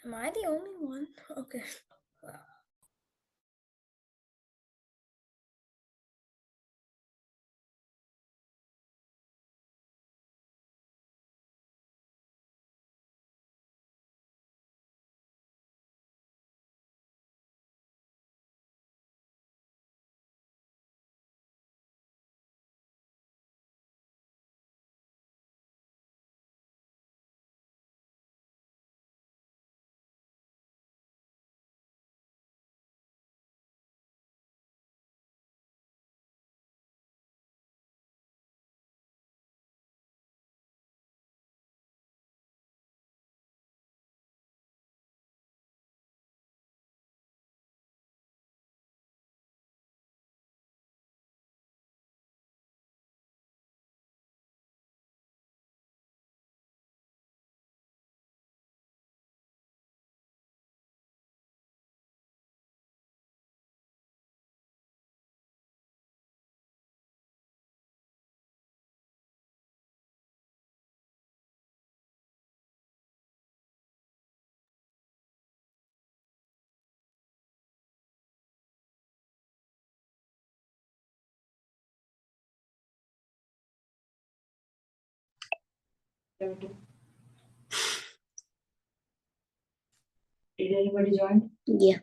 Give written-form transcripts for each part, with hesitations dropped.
Am I the only one? Okay. Did anybody join? Yeah.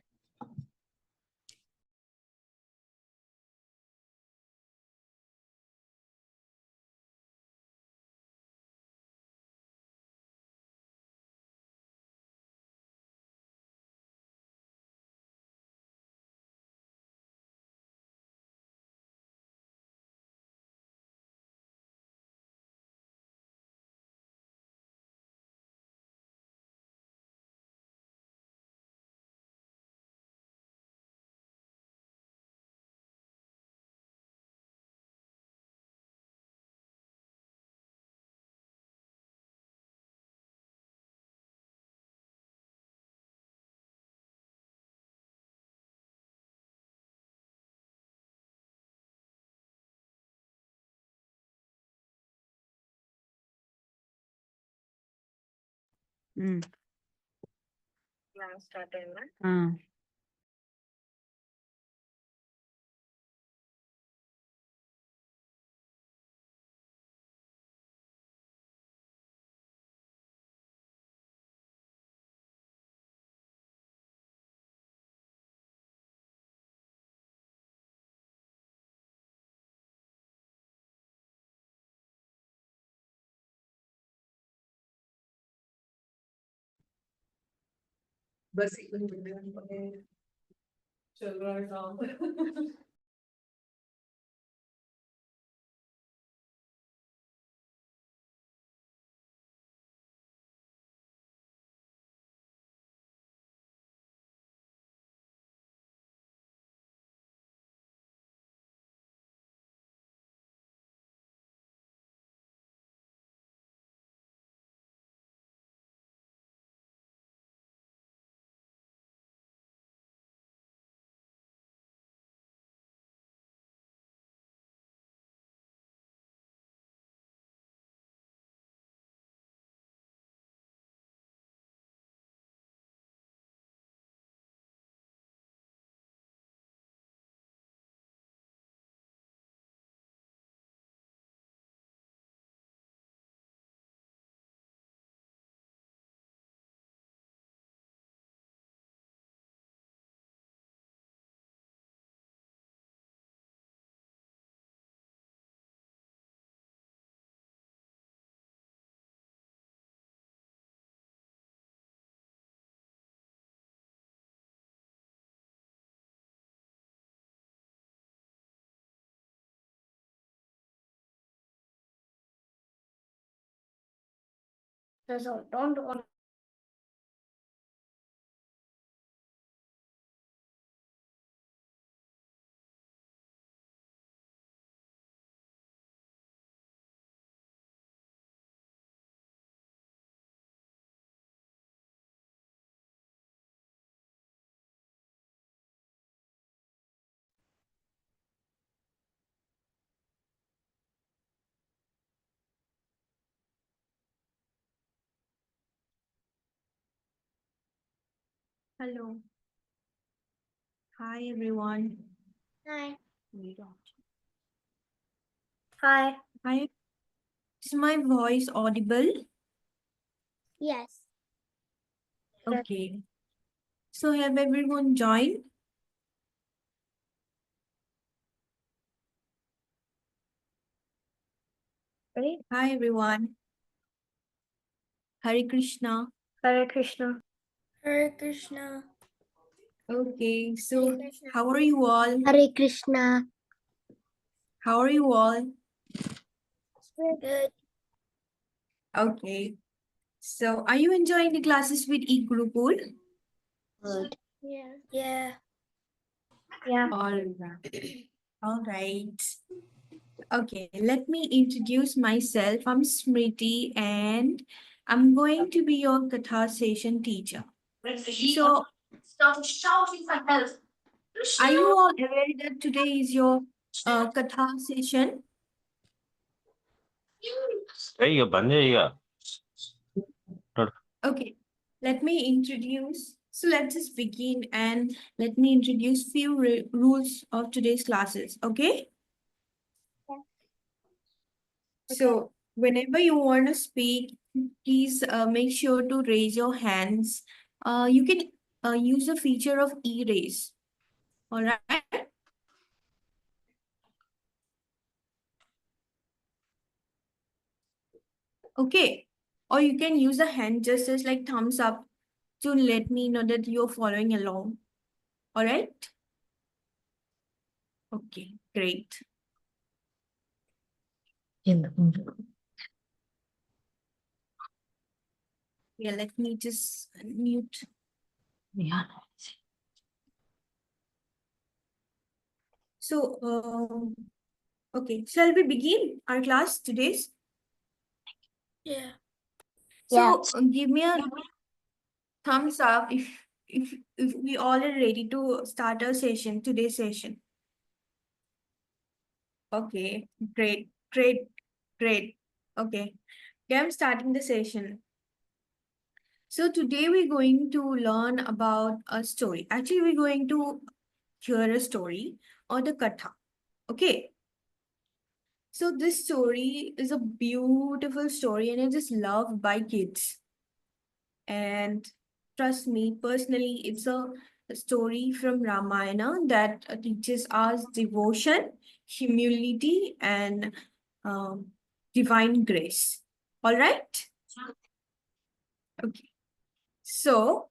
Start అయినా बस चल रहा है काम So don't. Hello. Hi, everyone. Hi. Hi. Hi. Is my voice audible? Yes. Okay. So have everyone joined? Ready? Hi, everyone. Hare Krishna. Hare Krishna. Hare Krishna. Okay. Hare So Krishna. how are you all? Hare Krishna. How are you all? We're good. Okay. So are you enjoying the classes with E-Gurukul? Good. Yeah. Yeah. Yeah. All right. All right. Okay, let me introduce myself. I'm Smriti and I'm going to be your Katha session teacher. So, Stop shouting for help. are you all aware that today is your Katha session? 이거 맞냐, 이거? Okay, let me introduce. So, let's just begin and let me introduce few rules of today's classes. Okay? Okay. So, whenever you want to speak, please make sure to raise your hands. You can use the feature of e-raise. All right. Okay. Or you can use the hand gestures like thumbs up to let me know that you're following along. All right. Okay. Great. Yeah. Let me just mute. Yeah. So, okay. Shall we begin our class today's? Yeah. So, give me a thumbs up if we all are ready to start our session, today's session. Okay, great, great, great. Okay, I'm starting the session. So today we're going to learn about a story. Actually, we're going to hear a story or the katha. Okay. So this story is a beautiful story and it is loved by kids. And trust me, personally, it's a story from Ramayana that teaches us devotion, humility, and um, divine grace. All right? Okay. So,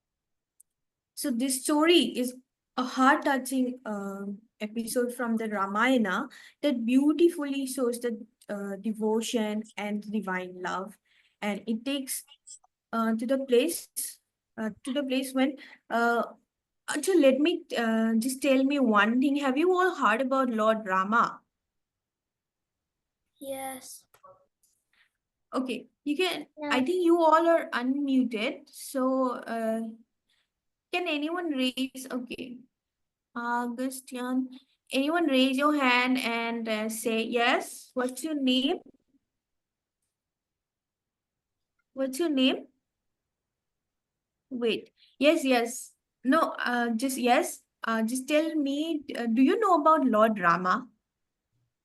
so this story is a heart-touching episode from the Ramayana that beautifully shows the devotion and divine love, and it takes to the place when uh, actually let me just tell me one thing. Have you all heard about Lord Rama? Yes. Okay, you can. I Yeah. think you all are unmuted. So can anyone raise? Okay, Augustian. Anyone raise your hand and say yes? What's your name? What's your name? Wait. Yes, yes. No, just yes. Just tell me, do you know about Lord Rama?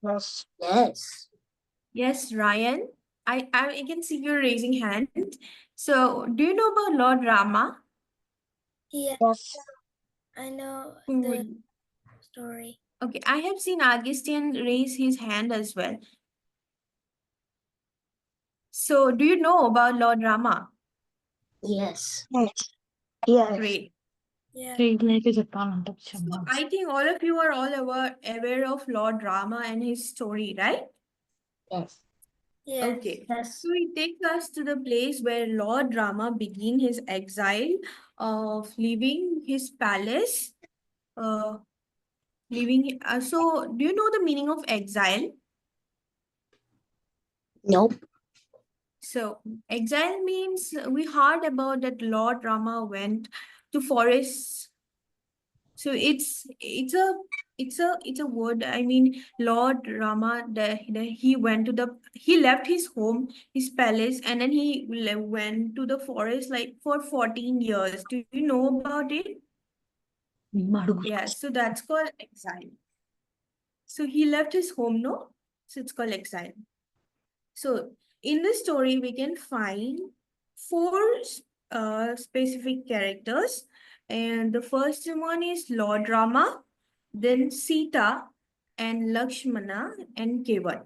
Yes. Yes. Yes, Ryan. I can see you raising hand. So, do you know about Lord Rama? Yeah. Yes. I know the Cool. story. Okay, I have seen Augustine raise his hand as well. So, do you know about Lord Rama? Yes. Yes. Yes. Great. Yeah. So, I think all of you are all aware of Lord Rama and his story, right? Yes. Yes. Okay. Yes. So it takes us to the place where Lord Rama began his exile of leaving his palace. Uh, so do you know the meaning of exile? Nope. So exile means we heard about that Lord Rama went to forests. So it's a word. I mean, Lord Rama, he left his home, his palace, and then went to the forest like for 14 years. Do you know about it? Yeah, so that's called exile. So he left his home, no? So it's called exile. So in this story, we can find four specific characters. And the first one is Lord Rama, then Sita, and Lakshmana, and Kevat.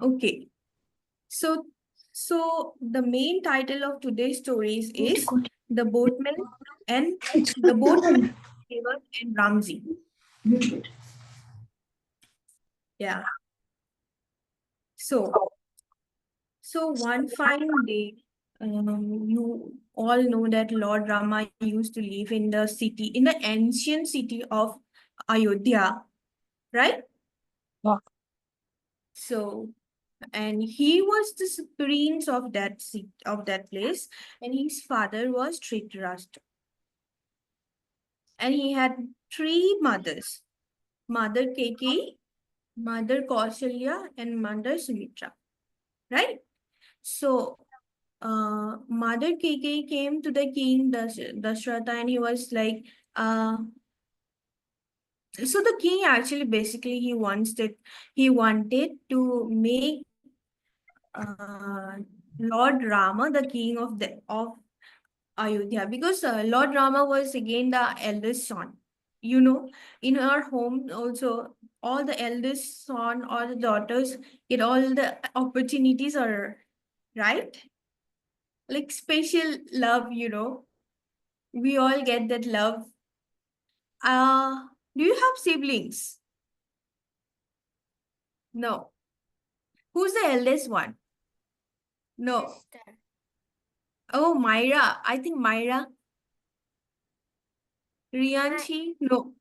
Okay. So, so the main title of today's stories is The Boatman and The Boatman, Kevat, and Ramsey. Yeah. So, so one fine day, you all know that Lord Rama used to live in the city, in the ancient city of Ayodhya, right? Yeah. So, and he was the prince of that city, of that place, and his father was Dhritarashtra. And he had three mothers, Mother Keikei, Mother Kausalya, and Mother Sumitra, right? So, Mother Keikei came to the king Dasharatha, and he was like, so the king actually basically he wanted to make Lord Rama the king of Ayodhya, because Lord Rama was again the eldest son. You know, in our home also, all the eldest son or the daughters get all the opportunities, are right, like special love, we all get that love. Uh, do you have siblings? No. Who's the eldest one? No. Sister. Oh, Myra. I think Myra. Rianshi? No.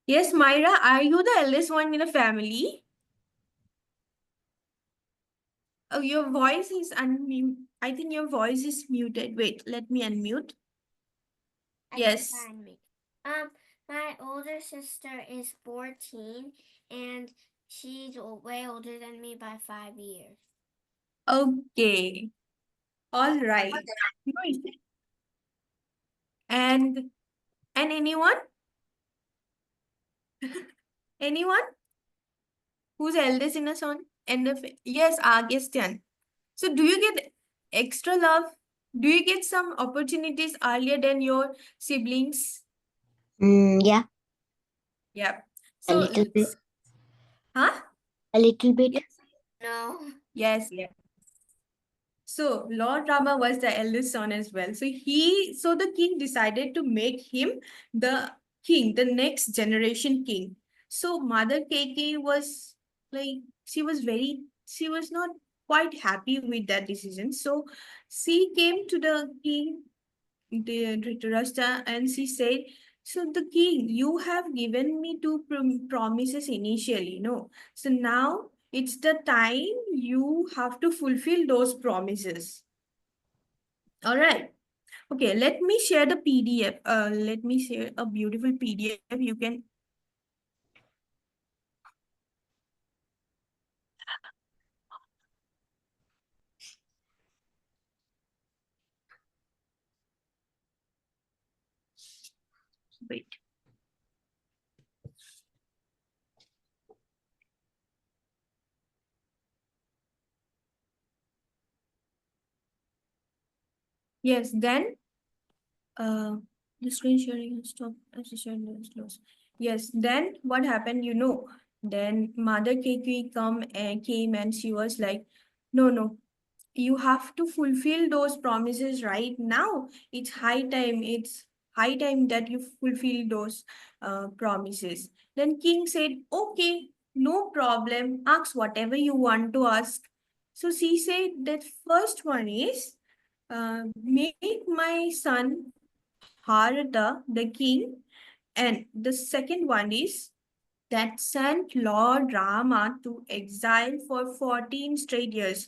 Yes, Myra, are you the eldest one in the family? Oh, your voice is unmute. I think your voice is muted. Wait, let me unmute. I Yes. can find me. My older sister is 14, and she's way older than me by 5 years. Okay. All right. Nice. And anyone? Anyone who's eldest in a son? And yes, Agastyan. So do you get extra love? Do you get some opportunities earlier than your siblings? Yeah, Yeah. a So, little bit. huh? A little bit. Yes. No. Yes, yes. So Lord Rama was the eldest son as well. So the king decided to make him the king, the next generation king. So Mother Keikei was like, she was not quite happy with that decision. So she came to the king, the Dhritarashtra, and she said, so the king, you have given me two promises initially, no? So now it's the time you have to fulfill those promises. All right. Okay, let me share the PDF. Let me share a beautiful PDF. You can. Wait. Yes, then the screen sharing has stopped as the sharing is closed. Yes, then what happened, then Mother Keikei came and she was like, no, no, you have to fulfill those promises right now. It's high time that you fulfill those promises. Then king said, okay, no problem, ask whatever you want to ask. So she said that first one is, make my son Harada the king, and the second one is that sent Lord Rama to exile for 14 straight years.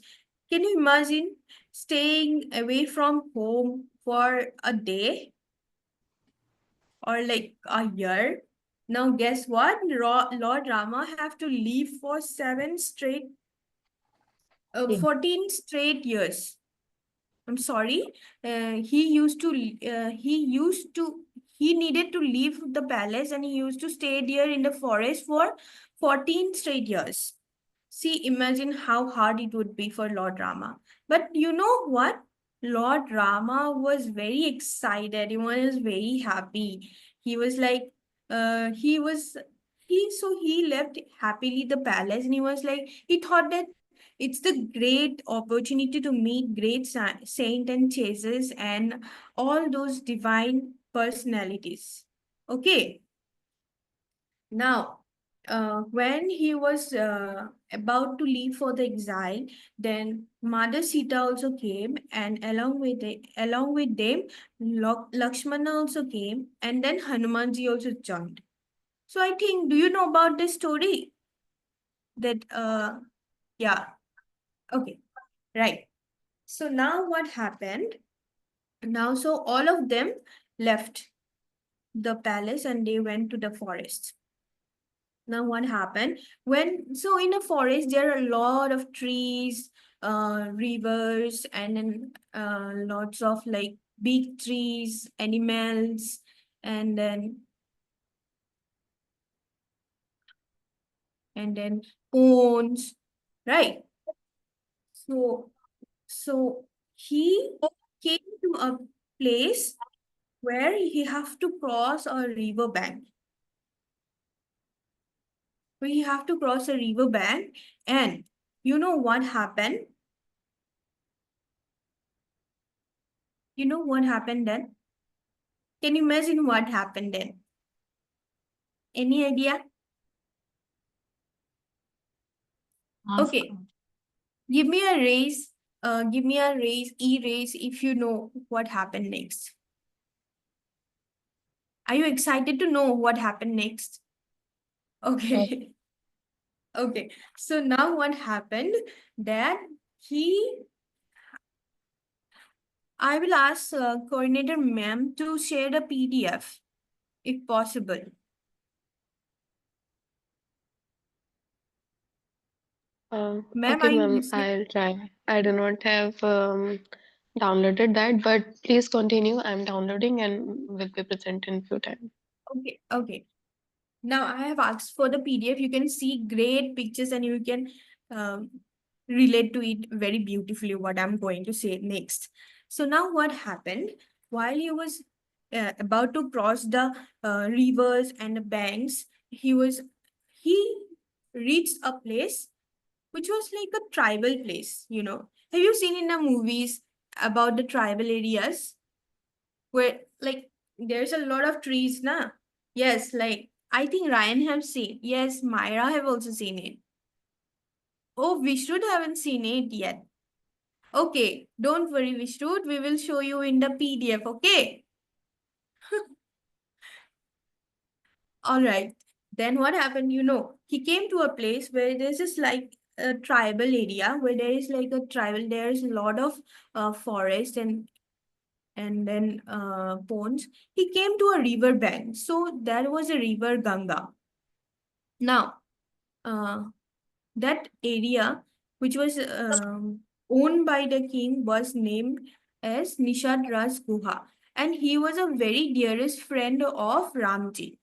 Can you imagine staying away from home for a day? or like a year. Now guess what? Lord Rama have to live for 14 straight years. I'm sorry. He needed to leave the palace and he used to stay there in the forest for 14 straight years. See, imagine how hard it would be for Lord Rama. But you know what? Lord Rama was very excited. He was very happy. He was like, he left happily the palace and he was like, he thought that it's the great opportunity to meet great saint and chases and all those divine personalities. Okay. Now, when he was about to leave for the exile, then Mother Sita also came, and along with them, Lakshmana also came, and then Hanumanji also joined. So I think, do you know about this story? That yeah, okay, right. So now what happened? Now, so all of them left the palace and they went to the forest. Now, what happened when so in a forest there are a lot of trees, rivers, and then lots of like big trees, animals, and then ponds, right? So he came to a place where he have to cross a river bank. We have to cross a river bank, and you know what happened? You know what happened then? Can you imagine what happened then? Any idea? Okay, give me a raise. Give me a raise, e-raise, if you know what happened next. Are you excited to know what happened next? Okay. Okay. So now what happened? That he, I will ask coordinator ma'am to share the PDF if possible. Ma'am, Okay, are you ma'am, listening? I'll try. I do not have downloaded that, but please continue. I'm downloading and will be present in few time. Okay, okay. Now I have asked for the PDF. You can see great pictures and you can um, relate to it very beautifully what I'm going to say next. So now what happened while he was about to cross the rivers and the banks, he reached a place which was like a tribal place, you know. Have you seen in the movies about the tribal areas where like there's a lot of trees, na? Yes, like I think Ryan have seen. Yes, Myra have also seen it. Oh, Vishrut haven't seen it yet. Okay, don't worry, Vishrut. We will show you in the PDF, okay? All right. Then what happened? You know, he came to a place where there's just like a tribal area where there is like a tribal, there's a lot of forest and then ponds. He came to a river bank. So there was a river Ganga. Now, uh, that area, which was owned by the king, was named as Nishad Raj Guha. And he was a very dearest friend of Ramji.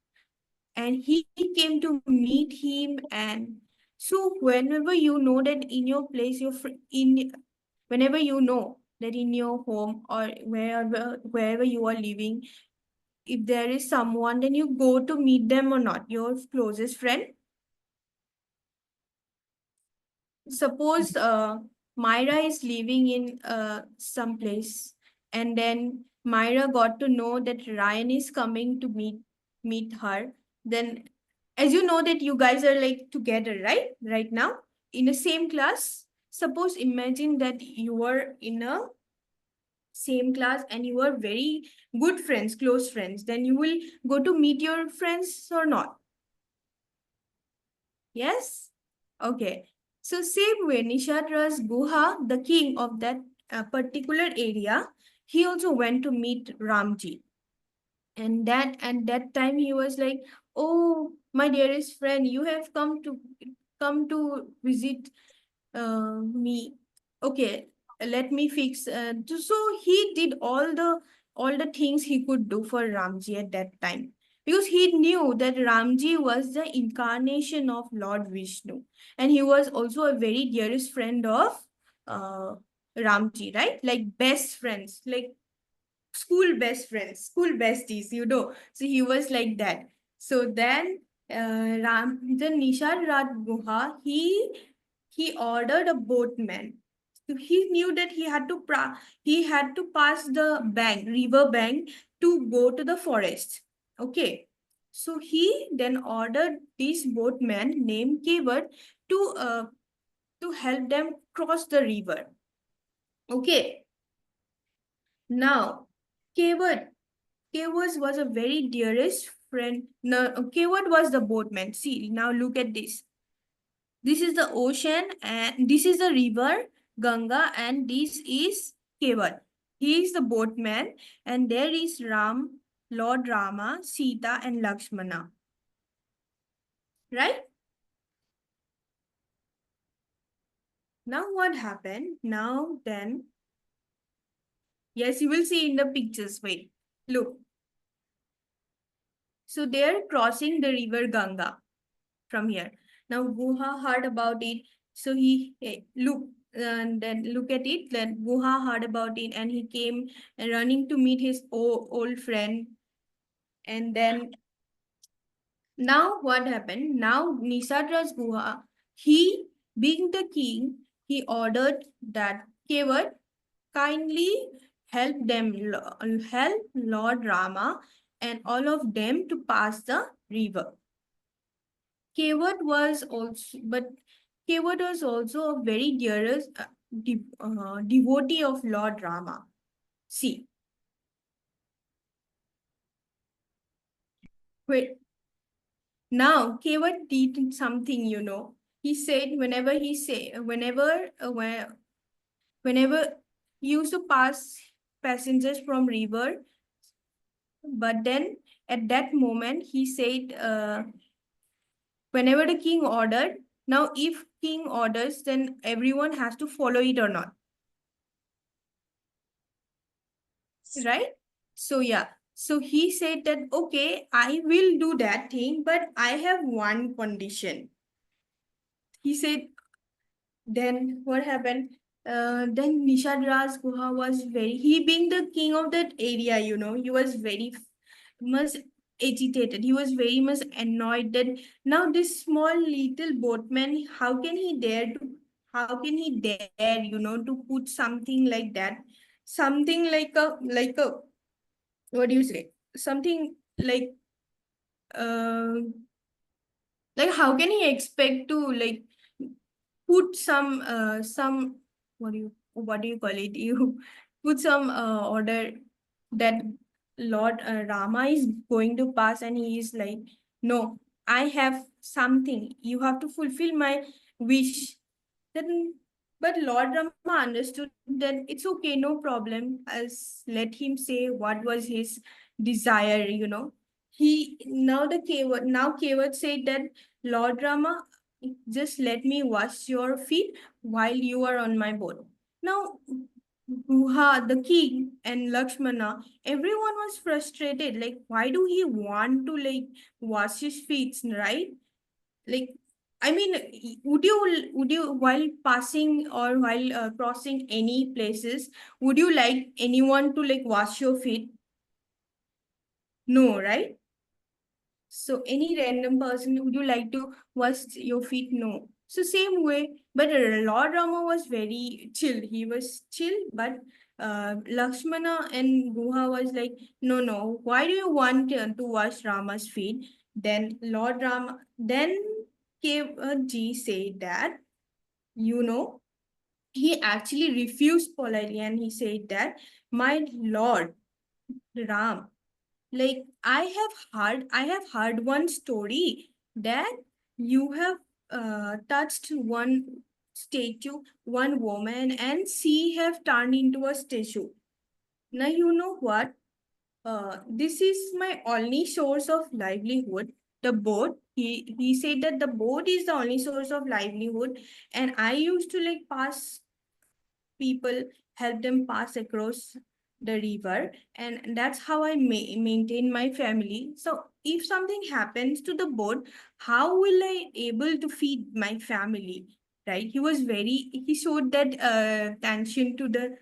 And he came to meet him. And so, whenever you know that in your place, whenever you know that in your home or wherever you are living, if there is someone, then you go to meet them or not, your closest friend. Suppose Myra is living in some place, and then Myra got to know that Ryan is coming to meet her. Then, as you know that you guys are like together, right now in the same class. Suppose imagine that you are in a same class and you are very good friends, close friends. Then you will go to meet your friends or not? Yes? Okay. So same way, Nishad Ras Guha, the king of that particular area, he also went to meet Ramji. And that at that time he was like, oh, my dearest friend, you have come to visit me. Okay, let me fix. So he did all the things he could do for Ramji at that time, because he knew that Ramji was the incarnation of Lord Vishnu, and he was also a very dearest friend of uh, Ramji, right? Like best friends, like school best friends, school besties, you know. So he was like that. So then the Nishad Rat Guha, he ordered a boatman. So he knew that he had to pass the bank, river bank, to go to the forest. Okay. So he then ordered this boatman named Kevat to help them cross the river. Okay. Now, Kevat Kevat was a very dearest friend. No, Kevat was the boatman. See, now look at this. This is the ocean and this is the river, Ganga, and this is Kevat. He is the boatman, and there is Ram, Lord Rama, Sita, and Lakshmana. Right? Now what happened? Now then, yes, you will see in the pictures. Wait, look. So they are crossing the river Ganga from here. Now Guha heard about it, so he look and then look at it. Then Guha heard about it, and he came running to meet his old friend. And then now what happened? Now Nisadra's Guha, he being the king, he ordered that Kevat kindly help Lord Rama and all of them to pass the river. Kevat was also, but Kevat was also a very dearest devotee of Lord Rama. See, wait, now Kevat did something, you know. He said whenever he used to pass passengers from river, but then at that moment he said, whenever the king ordered, now if king orders, then everyone has to follow it or not, right? So yeah, so he said that, okay, I will do that thing, but I have one condition. He said, then what happened? Then Nishad Raj Guha was he being the king of that area, you know, he was very much agitated. He was very much annoyed that now this small little boatman, how can he dare, you know, to put something like that, something like a, what do you say? Something uh, like how can he expect to put some what do you call it? You put some order that Lord Rama is going to pass, and he is like, no, I have something. You have to fulfill my wish. Then, but Lord Rama understood that it's okay, no problem. As let him say what was his desire, you know. He now Kevat said that, Lord Rama, just let me wash your feet while you are on my boat. Now, Guha, the king, and Lakshmana, everyone was frustrated. Like, why do he want to wash his feet, right? Like, I mean, would you while passing or while crossing any places, would you like anyone to wash your feet? No, right? So any random person, would you like to wash your feet? No. So same way, but Lord Rama was very chill. He was chill, but Lakshmana and Guha was like, no, no. Why do you want to wash Rama's feet? Then Kev said that, you know, he actually refused politely, and he said that, my Lord Ram, like I have heard one story that you have touched one statue, one woman, and she have turned into a statue. Now you know what? this is my only source of livelihood. The boat, he said that the boat is the only source of livelihood, and I used to like pass people, help them pass across the river, and that's how I maintain my family. So if something happens to the boat, how will I able to feed my family? Right? He showed that tension to the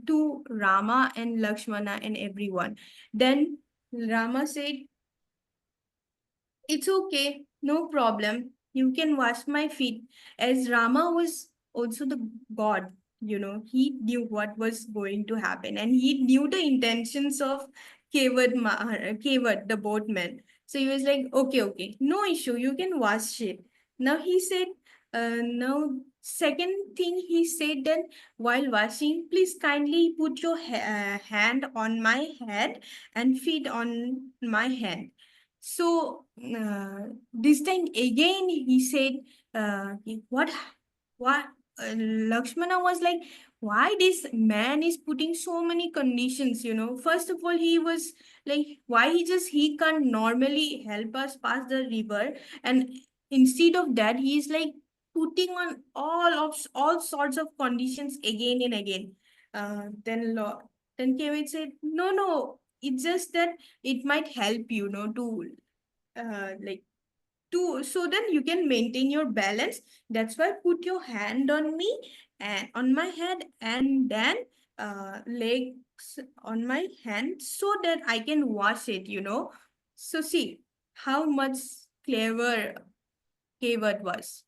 to Rama and Lakshmana and everyone. Then Rama said, it's okay, no problem. You can wash my feet. As Rama was also the god, he knew what was going to happen, and he knew the intentions of Kevat, the boatman. So he was like, okay, no issue, you can wash it. Now he said, now, second thing he said that while washing, please kindly put your hand on my head and feet on my hand. So this time again he said, what? Lakshmana was like, why this man is putting so many conditions? First of all, he was like, why he can't normally help us pass the river, and instead of that, he is like putting on all sorts of conditions again and again. Then Kevin said, no, it's just that it might help to like to so then you can maintain your balance. That's why put your hand on me and on my head, and then legs on my hand so that I can wash it. So see how much clever Kevat was.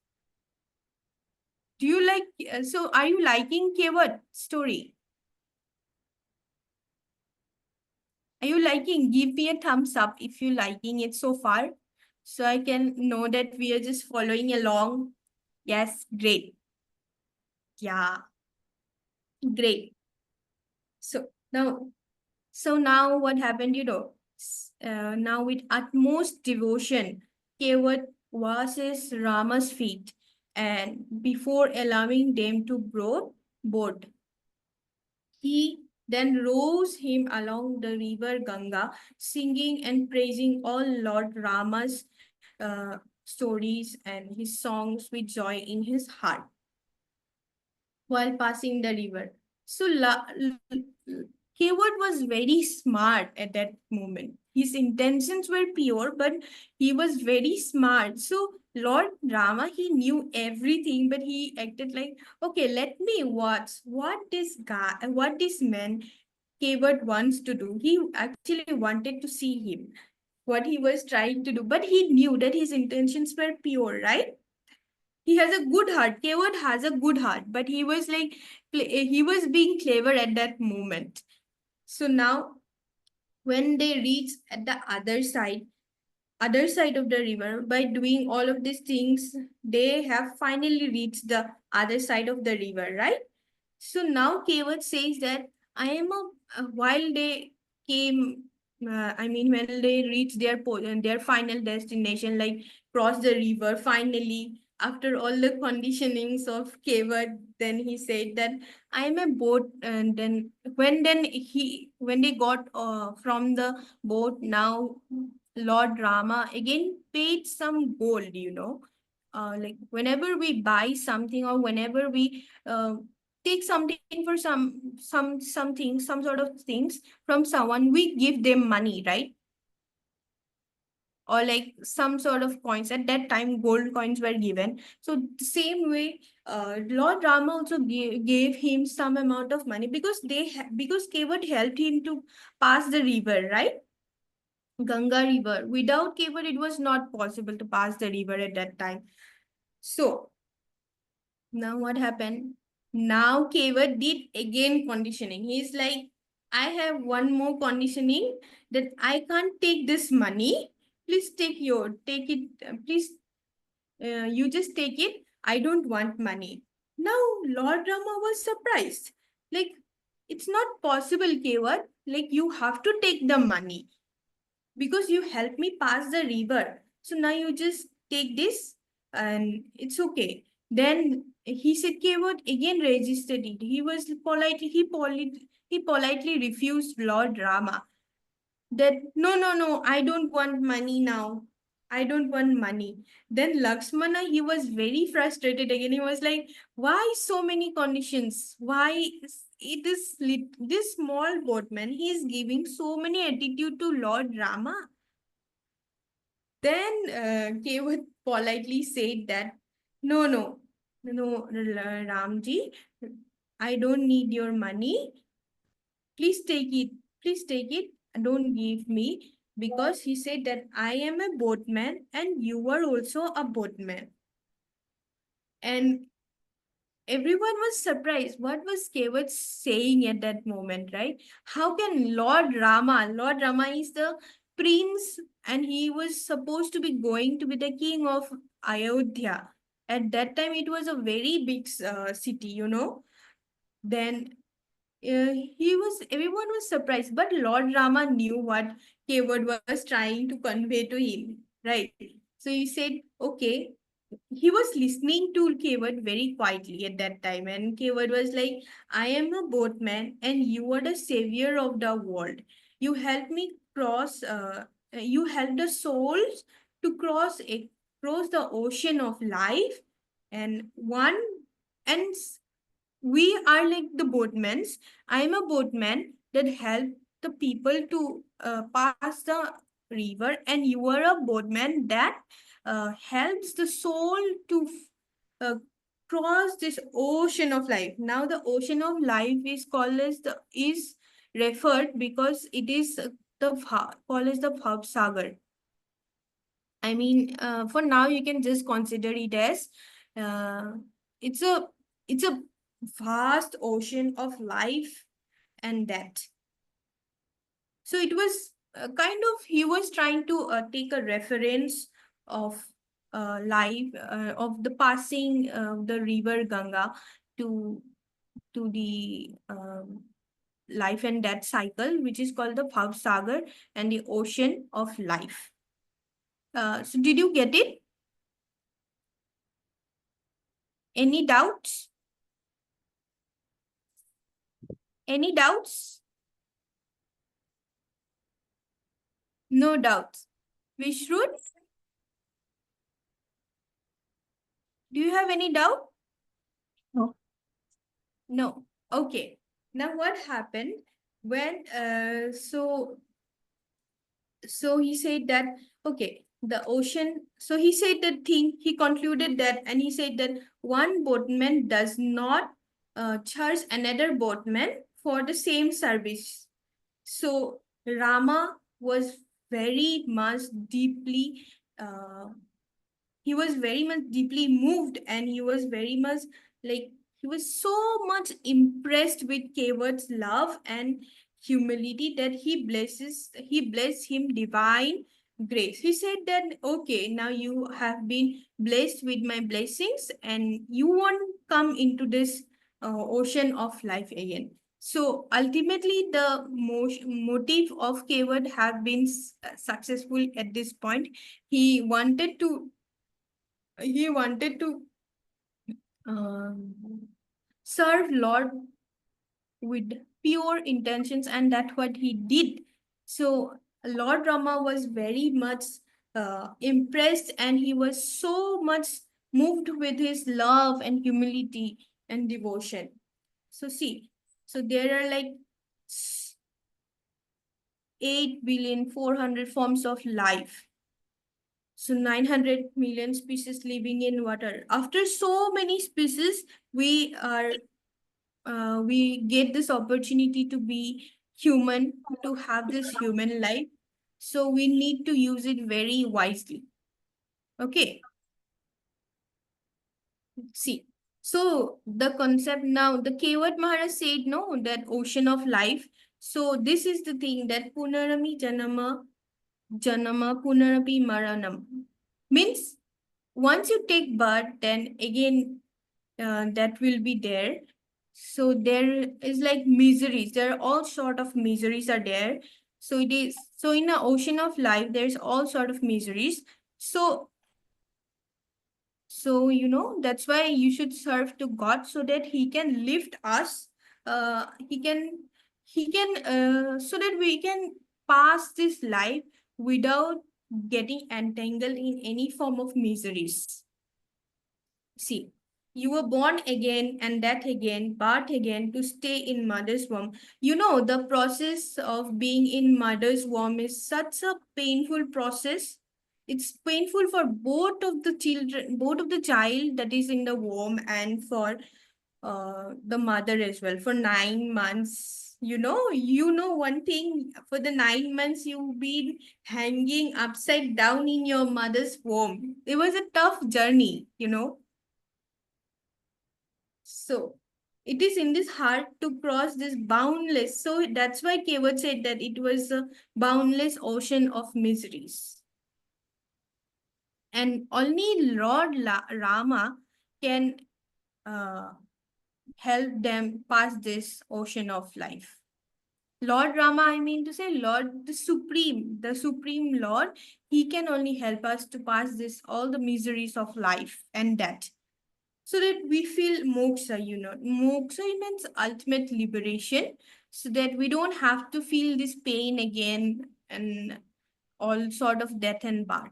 Do you like so are you liking Kevat story? Are you liking? Give me a thumbs up if you're liking it so far, so I can know that we are just following along. Yes, great. Yeah, great. So now what happened, now with utmost devotion, Kevat washes Rama's feet, and before allowing them to board, he then rows him along the river Ganga, singing and praising all Lord Rama's stories and his songs with joy in his heart while passing the river. So Hayward was very smart at that moment. His intentions were pure, but he was very smart. So Lord Rama, he knew everything, but he acted like, okay, let me watch what this man Hayward wants to do. He actually wanted to see him, what he was trying to do, but he knew that his intentions were pure, right? He has a good heart. Kevin has a good heart, but he was like, he was being clever at that moment. So now, when they reach at the other side of the river, by doing all of these things, they have finally reached the other side of the river, right? So now Kevat says that I am while they came, I mean, when they reach their final destination, like cross the river, finally, after all the conditionings of Kevat, then he said that I am a boat, and when they got from the boat, now Lord Rama again paid some gold. Like whenever we buy something, or whenever we take something for some sort of things from someone, we give them money, right? Or like some sort of coins. At that time gold coins were given, so the same way Lord Rama also gave him some amount of money, because because Kevat helped him to pass the river, right? Ganga river. Without Kevat, it was not possible to pass the river at that time. So now what happened? Now Kevat did again conditioning. He's like, I have one more conditioning, that I can't take this money. Please take it. Please, you just take it. I don't want money. Now Lord Rama was surprised. Like, it's not possible, Kevat. Like, you have to take the money, because you helped me pass the river. So now you just take this and it's okay. Then he said Kevat again resisted it. He politely refused Lord Rama that no, I don't want money now. I don't want money. Then Lakshmana, he was very frustrated again. He was like, why so many conditions? Why this small boatman, he is giving so many attitude to Lord Rama? Then Kevat politely said that, no, Ramji, I don't need your money. Please take it. Please take it. Don't give me. Because he said that I am a boatman and you are also a boatman. And everyone was surprised. What was Kevat saying at that moment, right? How can Lord Rama is the prince and he was supposed to be going to be the king of Ayodhya. At that time, it was a very big city, Then everyone was surprised, but Lord Rama knew what Kevat was trying to convey to him, right? So he said, okay, he was listening to Kevat very quietly at that time, and Kevat was like, I am a boatman, and you are the savior of the world. You help me you help the souls to cross the ocean of life, and one and we are like the boatmen. I'm a boatman that help the people to pass the river, and you are a boatman that helps the soul to uh, cross this ocean of life. Now, the ocean of life is called as is referred because it is called as the Bhav Sagar. I mean, for now, you can just consider it as uh, it's a it's a vast ocean of life and death. So it was kind of he was trying to take a reference of life of the passing the river Ganga to the life and death cycle, which is called the Bhav Sagar and the ocean of life. So did you get it? Any doubts? Any doubts? No doubts. Vishrut, do you have any doubt? No. No. Okay. Now what happened when so he said that okay the ocean so he said that thing he concluded that and he said that one boatman does not charge another boatman for the same service. So Rama was very much deeply uh, he was very much deeply moved and he was very much like he was so much impressed with Kevat's love and humility that he blessed him divine grace. He said that okay, now you have been blessed with my blessings and you won't come into this ocean of life again. So ultimately the motive of Kevat have been successful at this point. He wanted to he wanted to serve Lord with pure intentions, and that's what he did. So Lord Rama was very much impressed, and he was so much moved with his love and humility and devotion. So see, so there are like 8,400,000,000 forms of life. So 900 million species living in water. After so many species, we get this opportunity to be human, to have this human life. So we need to use it very wisely. Okay. See. So the concept now, the Kevat Maharaj said no, that ocean of life. So this is the thing that Punarami Janama Punarapi Maranam means once you take birth, then again that will be there. So there is like miseries. There are all sort of miseries are there. So it is so in the ocean of life, there's all sort of miseries. So So, that's why you should serve to God so that He can lift us. So that we can pass this life without getting entangled in any form of miseries. See, you were born again and that again, birth again to stay in mother's womb. The process of being in mother's womb is such a painful process. It's painful for both of the children, both of the child that is in the womb and for the mother as well. For 9 months, one thing, for the 9 months you've been hanging upside down in your mother's womb. It was a tough journey. So it is in this heart to cross this boundless. So that's why Kevat said that it was a boundless ocean of miseries. And only Lord Rama can help them pass this ocean of life. Lord Rama, I mean to say Lord, the Supreme Lord, He can only help us to pass this, all the miseries of life and death, so that we feel moksha. Moksha means ultimate liberation, so that we don't have to feel this pain again and all sort of death and birth.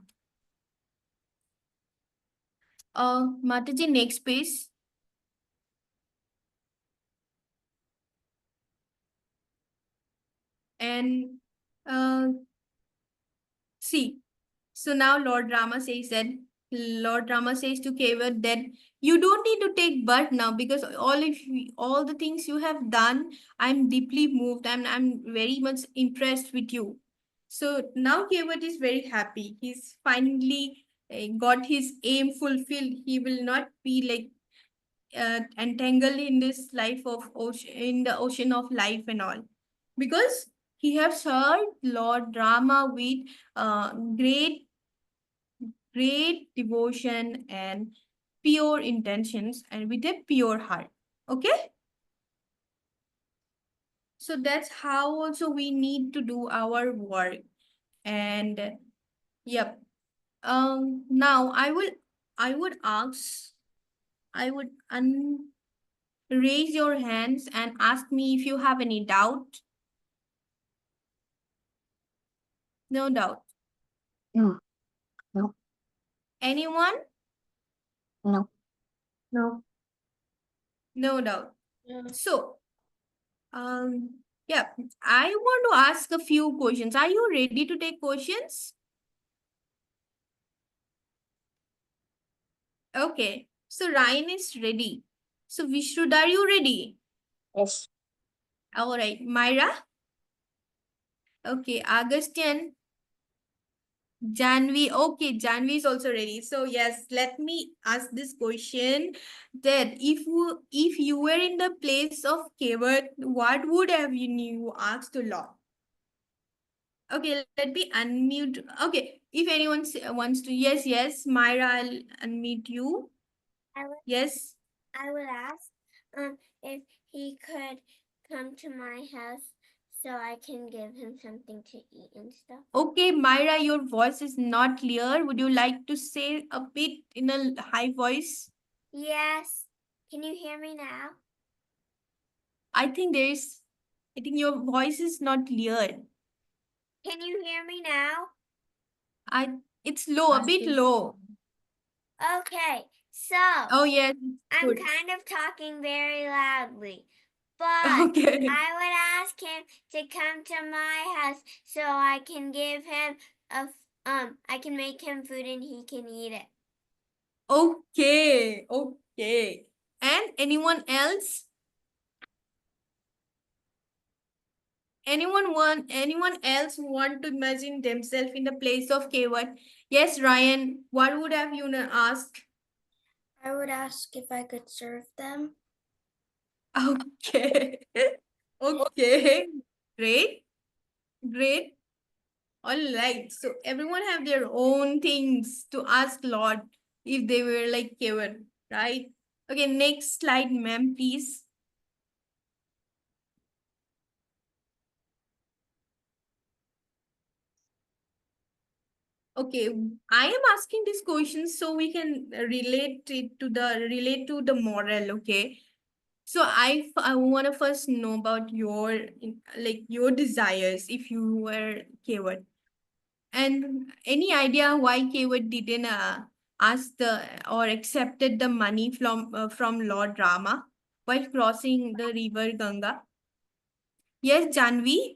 Mataji, next page. And see, so now Lord Rama says to Kevat that you don't need to take birth now, because all the things you have done, I'm deeply moved and I'm very much impressed with you. So now Kevat is very happy. He's finally got his aim fulfilled. He will not be like entangled in this life of ocean, in the ocean of life and all, because he has served Lord Rama with great devotion and pure intentions and with a pure heart. Okay, so that's how also we need to do our work. And yep, now I would raise your hands and ask me if you have any doubt. No doubt. No. No. Anyone? No. No. No doubt. Yeah. So, yeah, I want to ask a few questions. Are you ready to take questions? Okay. So Ryan is ready. So Vishrud, are you ready? Yes. All right. Myra? Okay. Augustine? Janvi, okay, Janvi is also ready. So yes, let me ask this question, that if you were in the place of Kevat, what would have you asked to Lord? Okay, let me unmute. Okay, if anyone wants to, yes, Myra, I'll unmute you. I would, Yes. I would ask if he could come to my house so I can give him something to eat and stuff. Okay, Myra, your voice is not clear. Would you like to say a bit in a high voice? Yes. Can you hear me now? I think your voice is not clear. Can you hear me now? It's low, a bit low. Okay, so Oh yes, I'm good. kind of talking very loudly, but Okay. I would ask him to come to my house so I can give him I can make him food and he can eat it. Okay. And anyone else? Anyone else want to imagine themselves in the place of Kevat? Yes, Ryan, what would have you asked? I would ask if I could serve them. Okay. Okay. Great. All right. So everyone have their own things to ask Lord if they were like Kevat, right? Okay, next slide, ma'am, please. Okay, I am asking these questions so we can relate to the moral. Okay, so I want to first know about your your desires if you were Kevat, and any idea why Kevat didn't ask the or accepted the money from Lord Rama while crossing the river Ganga? Yes, Janvi.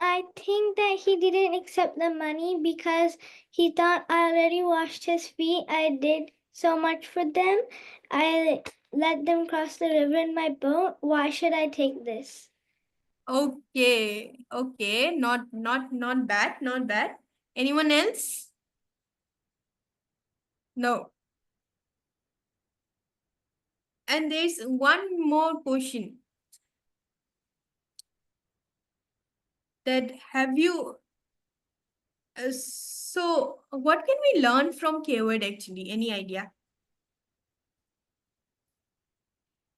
I think that he didn't accept the money because he thought I already washed his feet. I did so much for them. I let them cross the river in my boat. Why should I take this? Okay, okay, not bad, not bad. Anyone else? No. And there's one more question that have you so what can we learn from Keyword actually? Any idea?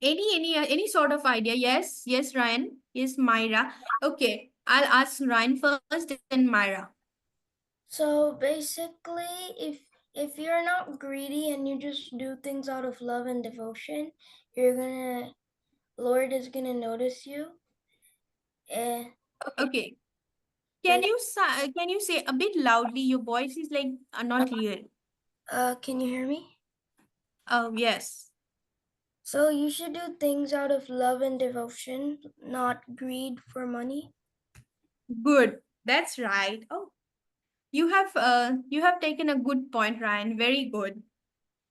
Any sort of idea? Yes, yes, Ryan. Yes, Myra. Okay, I'll ask Ryan first, then Myra. So basically, if you're not greedy and you just do things out of love and devotion, Lord is gonna notice you. Okay. Like- Can you say a bit loudly? Your voice is like not clear. Can you hear me? Oh, yes. So you should do things out of love and devotion, not greed for money. Good. That's right. Oh, you have taken a good point, Ryan. Very good.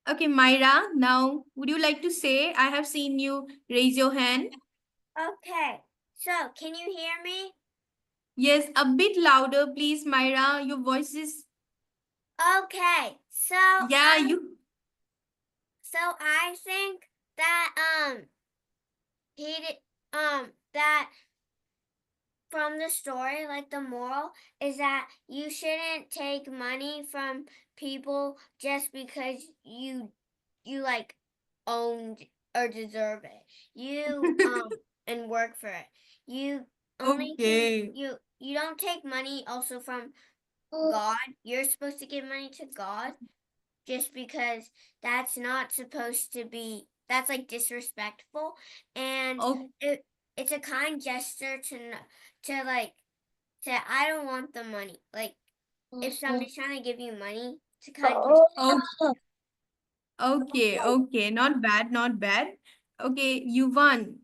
Okay, Myra, now would you like to say I have seen you raise your hand? Okay. So can you hear me? Yes, a bit louder, please, Myra. Your voice is Okay. So yeah, you I think that that from the story, like the moral is that you shouldn't take money from people just because you like owned or deserve it. You and work for it. You only okay. you don't take money also from God. You're supposed to give money to God just because that's not supposed to be that's like disrespectful and Oh, it's a kind gesture to like say I don't want the money. Like if somebody's trying to give you money, it's a kind gesture. oh, okay, okay. Not bad, not bad. Okay, you won.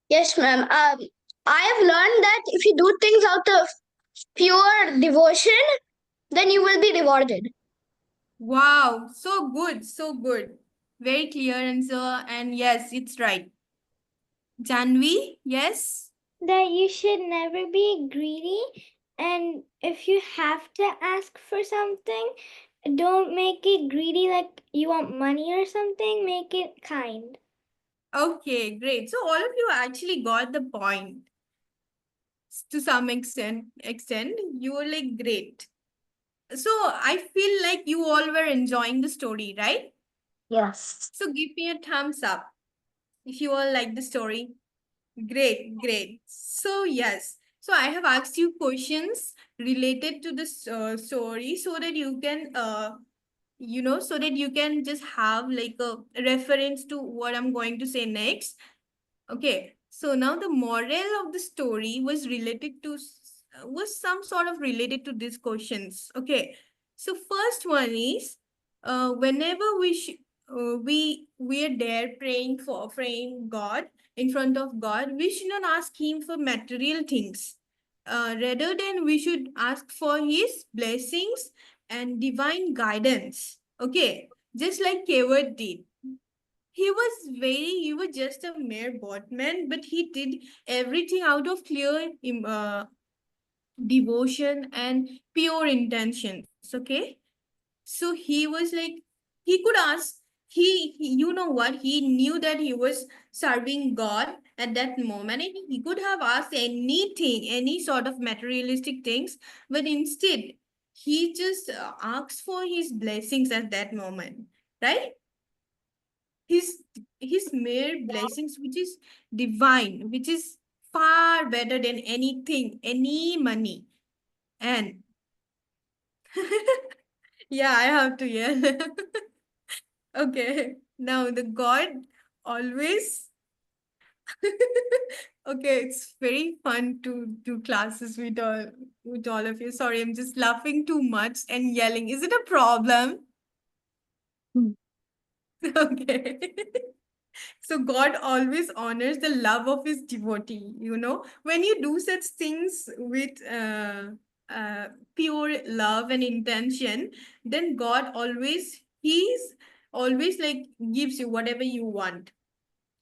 Yes, ma'am. I have learned that if you do things out of pure devotion, then you will be rewarded. Wow, so good, so good. Very clear answer, and yes, it's right. Janvi, yes? That you should never be greedy, and if you have to ask for something, don't make it greedy like you want money or something. Make it kind. Okay, great. So all of you actually got the point to some extent. You were like great. So I feel like you all were enjoying the story, right? Yes. So give me a thumbs up if you all like the story. Great, great. So yes, so I have asked you questions related to this story so that you can so that you can just have like a reference to what I'm going to say next. Okay, so now the moral of the story was related to was some sort of related to these questions. Okay, so first one is whenever we are there praying God in front of God, we should not ask Him for material things. Rather than we should ask for His blessings and divine guidance. Okay, just like Kevat did. He was just a mere boatman, but he did everything out of clear devotion and pure intentions. Okay. So he was like, he could ask, you know what, he knew that he was serving God at that moment, and he could have asked anything, any sort of materialistic things, but instead, he just asked for his blessings at that moment, right? his his mere blessings, which is divine, which is far better than anything, any money. And Yeah, I have to yell. Okay. Now the God always. Okay, it's very fun to do classes with all of you. Sorry, I'm just laughing too much and yelling. Is it a problem? Hmm. Okay. So God always honors the love of his devotee, When you do such things with uh, pure love and intention, then God he's always like gives you whatever you want.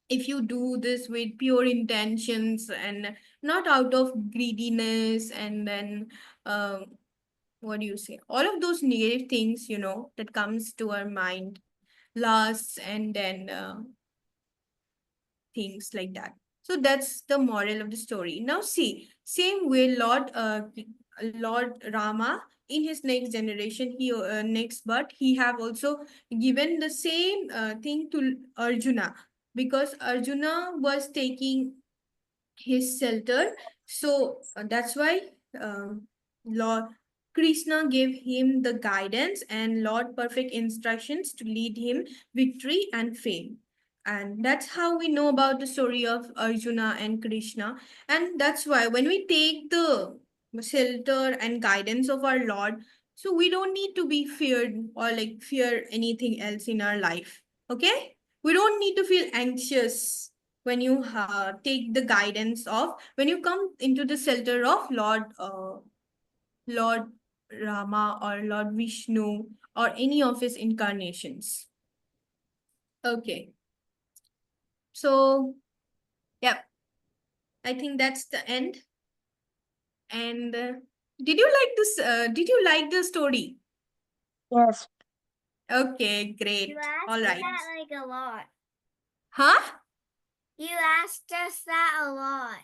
If you do this with pure intentions and not out of greediness, and then what do you say? All of those negative things, that comes to our mind, lusts, and then things like that. So that's the moral of the story. Now see, same way Lord Rama in his next generation, he next birth, he have also given the same thing to Arjuna, because Arjuna was taking his shelter. So that's why Lord Krishna gave him the guidance and Lord perfect instructions to lead him victory and fame. And that's how we know about the story of Arjuna and Krishna. And that's why when we take the shelter and guidance of our Lord, so we don't need to be feared or like fear anything else in our life. Okay? We don't need to feel anxious when you take the guidance of, when you come into the shelter of Lord Rama or Lord Vishnu or any of his incarnations. Okay, so yeah, I think that's the end. And did you like this? Did you like the story? Yes. Okay, great. You asked All right. that like a lot. Huh? You asked us that a lot.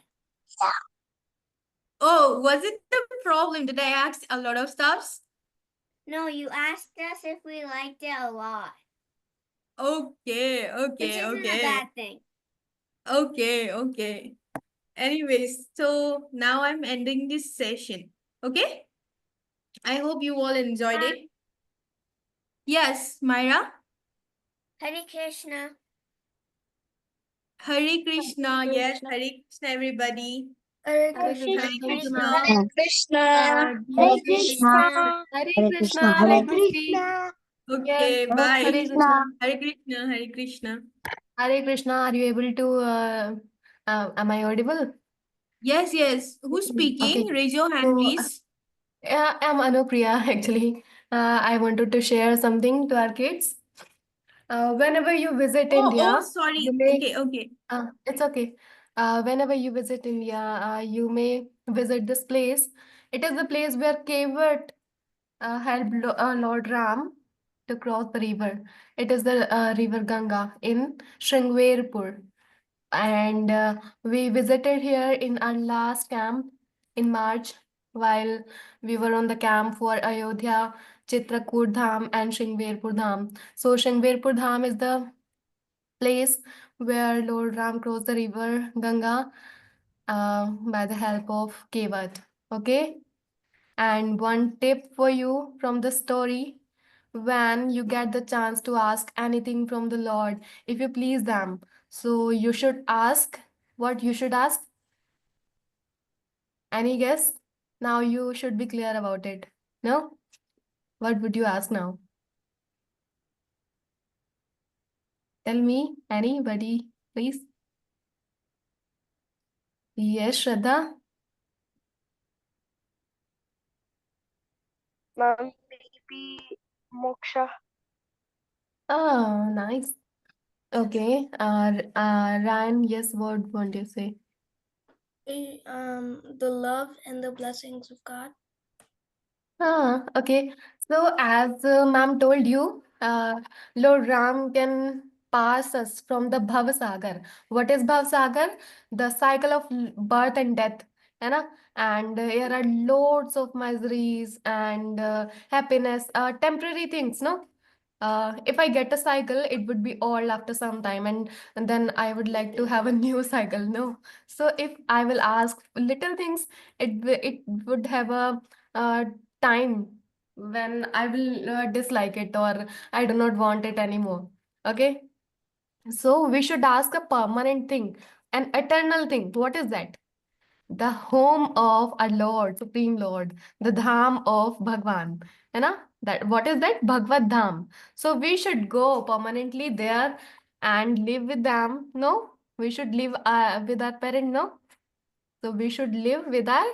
Oh, was it the problem? Did I ask a lot of stuffs? No, you asked us if we liked it a lot. Okay, Which okay, isn't a okay. bad thing. Okay. Anyways, so now I'm ending this session. Okay? I hope you all enjoyed it. Yes, Myra? Hare Krishna. Hare Krishna. Hare Yes, Krishna. Hare Krishna, everybody. Hare Hare Krishna. Hare Thank you, Krishna. ma'am. Krishna. Krishna. Yes, Hare please. Krishna. Hare Hare Krishna. Krishna. Hare Let me speak. Krishna. Yes. Okay, Hare bye. Hare Krishna. Krishna. Hare Krishna, Hare Krishna. Hare Krishna. Are you able to? Am I audible? Yes. Who's speaking? Okay. Raise your hand, So, please. I'm Anupriya actually. I wanted to share something to our kids. Whenever you visit Oh, India, you sorry. may. Okay. It's okay. Whenever you visit India, you may visit this place. It is the place where Kevat helped Lord Ram to cross the river. It is the river Ganga in Shringwerpur. And we visited here in our last camp in March while we were on the camp for Ayodhya, Chitrakoot Dham, and Shringwerpur Dham. So, Shringwerpur Dham is the place where Lord Ram crossed the river Ganga by the help of Kevat. Okay? And one tip for you from the story, when you get the chance to ask anything from the Lord, if you please them, so you should ask what you should ask. Any guess? Now you should be clear about it. No? What would you ask now? Tell me, anybody, please. Yes, Shraddha? Ma'am, maybe moksha. Oh, nice. Okay. Ryan, yes, what won't you say? The love and the blessings of God. Okay. So, as ma'am told you, Lord Ram can pass us from the Bhav Sagar. What is Bhav Sagar? The cycle of birth and death. है ना? And there are loads of miseries and happiness, temporary things, no? If I get a cycle, it would be all after some time, and then I would like to have a new cycle, no? So if I will ask little things, it would have a time. when I will dislike it or I do not want it anymore. Okay. So we should ask a permanent thing, an eternal thing. What is that? The home of our Lord, Supreme Lord, the Dham of Bhagwan. You know, that what is that? Bhagavad Dham. So we should go permanently there and live with them. No, we should live with our parent. No, so we should live with our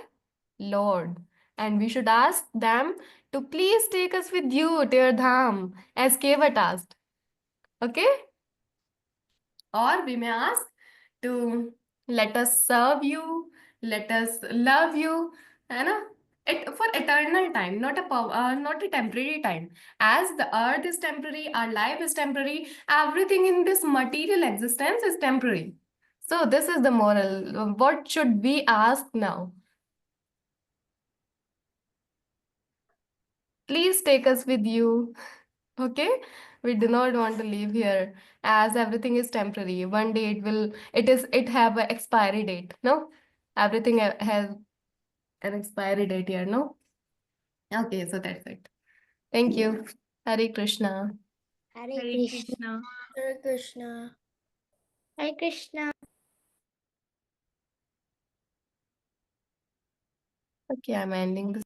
Lord, and we should ask them to please take us with you to your Dham, as Kevat asked. Okay, or we may ask to let us serve you, let us love you, and it for eternal time, not a temporary time. As the earth is temporary, our life is temporary, everything in this material existence is temporary. So this is the moral. What should we ask now? Please take us with you. Okay, we do not want to live here as everything is temporary. One day it have an expiry date. No, everything has an expiry date here. No. Okay, so that's it. Thank you. Hare Krishna. Hare Hare Krishna. Krishna. Hare Krishna. Hare Krishna. Okay, I'm ending this.